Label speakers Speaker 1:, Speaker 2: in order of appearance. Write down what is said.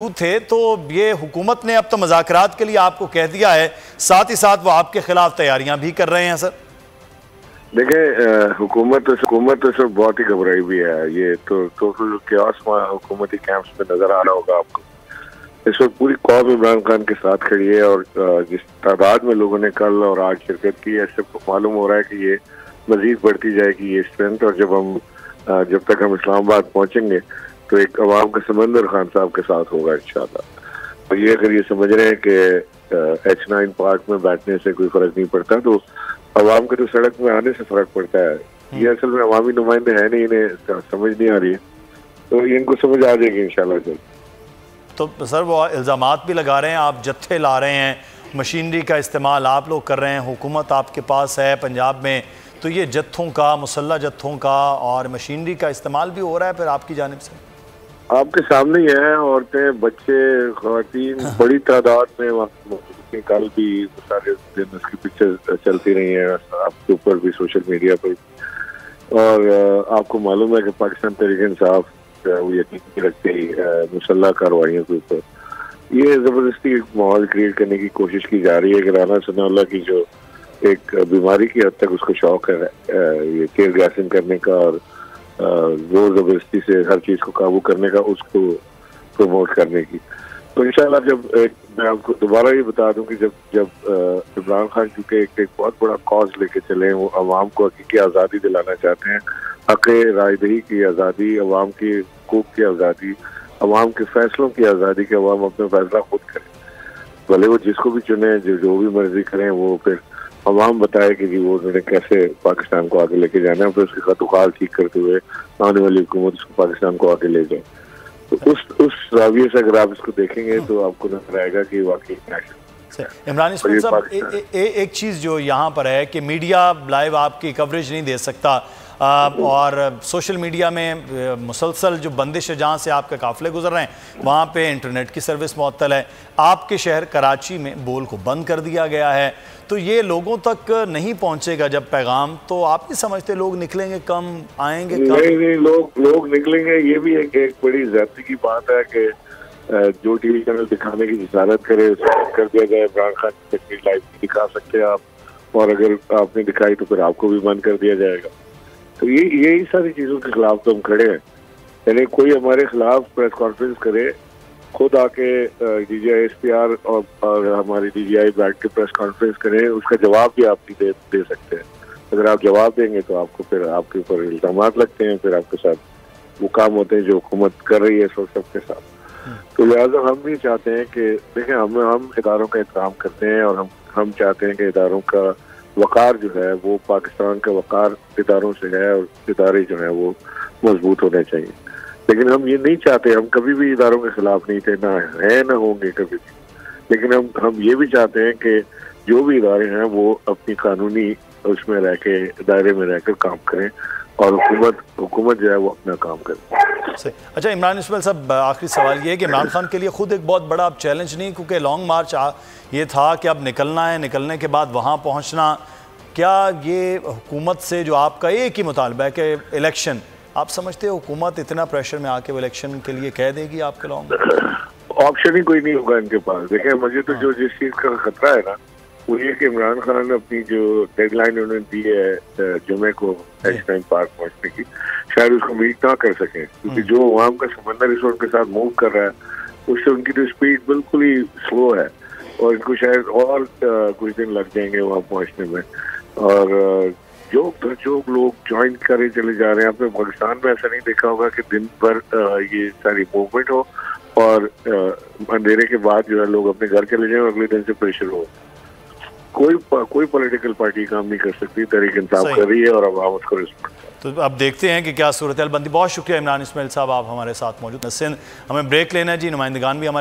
Speaker 1: थे तो ये हुकूमत ने अब तो मुज़ाकरात के लिए आपको कह दिया है, साथ ही साथ वो आपके खिलाफ तैयारियां भी कर रहे हैं। सर
Speaker 2: देखें, हुकूमत तो सब बहुत ही घबराई हुई है। ये तो टोटल क्यास हुकूमती कैंप्स में नजर आ रहा होगा आपको। इस वक्त पूरी कौम इमरान खान के साथ खड़ी है और जिस तादाद में लोगों ने कल और आज शिरकत की है, इससे मालूम हो रहा है कि ये मजीद बढ़ती जाएगी ये स्ट्रेंथ। और जब तक हम इस्लामाबाद पहुंचेंगे तो एक अवाम का समंदर खान साहब के साथ होगा इंशाल्लाह। तो ये अगर ये समझ रहे हैं कि H9 पार्क में बैठने से कोई फर्क नहीं पड़ता, तो अवाम के तो सड़क में आने से फर्क पड़ता है। ये असल में अवामी नुमाइंदे हैं नहीं, इन्हें समझ नहीं आ रही है, तो इनको समझ आ जाएगी इंशाल्लाह जल्द।
Speaker 1: तो सर वो इल्ज़ामात भी लगा रहे हैं, आप जत्थे ला रहे हैं, मशीनरी का इस्तेमाल आप लोग कर रहे हैं, हुकूमत आपके पास है पंजाब में, तो ये जत्थों का, मुसल्ला जत्थों का और मशीनरी का इस्तेमाल भी हो रहा है फिर आपकी जानिब से? आपके
Speaker 2: सामने ही है, औरतें, बच्चे, ख़वातीन बड़ी तादाद में कल भी सारे दिन उसकी पिक्चर चलती रही हैं आपके ऊपर भी, सोशल मीडिया पर। और आपको मालूम है कि पाकिस्तान तहरीक-ए-इंसाफ वो यकीन रखते ही मुसल्ला कार्रवाइयों के ऊपर ये ज़बरदस्ती माहौल क्रिएट करने की कोशिश की जा रही है कि राना सनाउल्लाह की जो एक बीमारी की हद तक उसको शौक है ये टीयर गैसिंग करने का और जोर जबरदस्ती से हर चीज को काबू करने का, उसको प्रमोट करने की। तो इंशाल्लाह मैं आपको दोबारा ये बता दूं कि जब इमरान खान चूंकि एक बहुत बड़ा कॉज लेके चले, वो अवाम को हकीकी आज़ादी दिलाना चाहते हैं, हक़ रायदही की आज़ादी, अवाम की हुकूक की आज़ादी, अवाम के फैसलों की आज़ादी, के अवाम अपना फैसला खुद करें, भले वो जिसको भी चुने, जो भी मर्जी करें, वो फिर अवाम बताए कि जी वो उन्होंने कैसे पाकिस्तान को आगे लेके जाना है, फिर उसके खतुखाल ठीक करते हुए आने वाली हुकूमत उसको पाकिस्तान को आगे ले जाए। तो उस राविये से अगर आप इसको देखेंगे तो आपको नजर आएगा कि वाकई
Speaker 1: इमरान इस्माइल साहब एक चीज़ जो यहाँ पर है कि मीडिया लाइव आपकी कवरेज नहीं दे सकता और सोशल मीडिया में मुसलसल जो बंदिश है, जहाँ से आपके काफ़िले गुजर रहे हैं वहाँ पे इंटरनेट की सर्विस मुअत्तल है। आपके शहर कराची में बोल को बंद कर दिया गया है, तो ये लोगों तक नहीं पहुँचेगा जब पैगाम, तो आप नहीं समझते लोग निकलेंगे कम, आएंगे कम?
Speaker 2: नहीं, लोग निकलेंगे। ये भी एक बड़ी ज़्यादती की बात है कि जो टीवी चैनल दिखाने की जिसारत करे उसको बंद कर दिया जाए। इमरान खान की तस्वीर लाइव दिखा सकते हैं आप, और अगर आपने दिखाई तो फिर आपको भी बंद कर दिया जाएगा। तो यही सारी चीज़ों के खिलाफ तो हम खड़े हैं। यानी कोई हमारे खिलाफ प्रेस कॉन्फ्रेंस करे, खुद आके DGI SPR और हमारी DGI बैठ के प्रेस कॉन्फ्रेंस करें, उसका जवाब भी आप दे सकते हैं। अगर आप जवाब देंगे तो आपको फिर आपके ऊपर इल्जामात लगते हैं, फिर आपके साथ वो काम होते हैं जो हुकूमत कर रही है सबके साथ। तो लिहाजा हम भी चाहते हैं कि देखें, हम इदारों का एहतराम करते हैं और हम चाहते हैं कि इदारों का वक़ार जो है वो पाकिस्तान का वक़ार इदारों से है और इदारे जो है वो मजबूत होने चाहिए। लेकिन हम ये नहीं चाहते, हम कभी भी इदारों के खिलाफ नहीं थे, ना है ना होंगे कभी भी। लेकिन हम ये भी चाहते हैं कि जो भी इदारे हैं वो अपनी कानूनी उसमें रह के, दायरे में रहकर काम करें और हुकूमत जो है वो अपना काम करे।
Speaker 1: अच्छा इमरान इस्माइल साहब, आखिरी सवाल ये है कि इमरान खान के लिए खुद एक बहुत बड़ा अब चैलेंज नहीं, क्योंकि लॉन्ग मार्च ये था कि अब निकलना है, निकलने के बाद वहाँ पहुँचना, क्या ये हुकूमत से जो आपका एक ही मुतालबा है कि इलेक्शन, आप समझते हो हुकूमत इतना प्रेशर में आके वो इलेक्शन के लिए कह देगी आपके लॉन्ग?
Speaker 2: ऑप्शन ही कोई नहीं होगा इनके पास। देखें, मुझे तो जो जिस चीज़ का खतरा है ना वो ये कि इमरान खान अपनी जो डेडलाइन उन्होंने दी है जुमे को H9 पार्क पहुंचने की, शायद उसको मीट ना कर सकें, क्योंकि जो अवाम का समंदर इस उनके साथ मूव कर रहा है उससे उनकी तो स्पीड बिल्कुल ही स्लो है और इनको शायद और कुछ दिन लग जाएंगे वहाँ पहुँचने में। और जो लोग ज्वाइन करे चले जा रहे हैं, आपने पाकिस्तान में ऐसा नहीं देखा होगा कि दिन भर ये सारी मूवमेंट हो और अंधेरे के बाद जो है लोग अपने घर चले जाएं और अगले दिन से प्रेशर हो। कोई पॉलिटिकल पार्टी काम नहीं कर सकती, तहरीक-ए-इंसाफ कर रही है और अब आप उसको रिस्पेक्ट।
Speaker 1: तो अब देखते हैं कि क्या सूरत हाल बनती। बहुत शुक्रिया इमरान इस्माइल साहब, आप हमारे साथ मौजूद हैं। हमें ब्रेक लेना है जी, नुमाइंदगान भी हमारे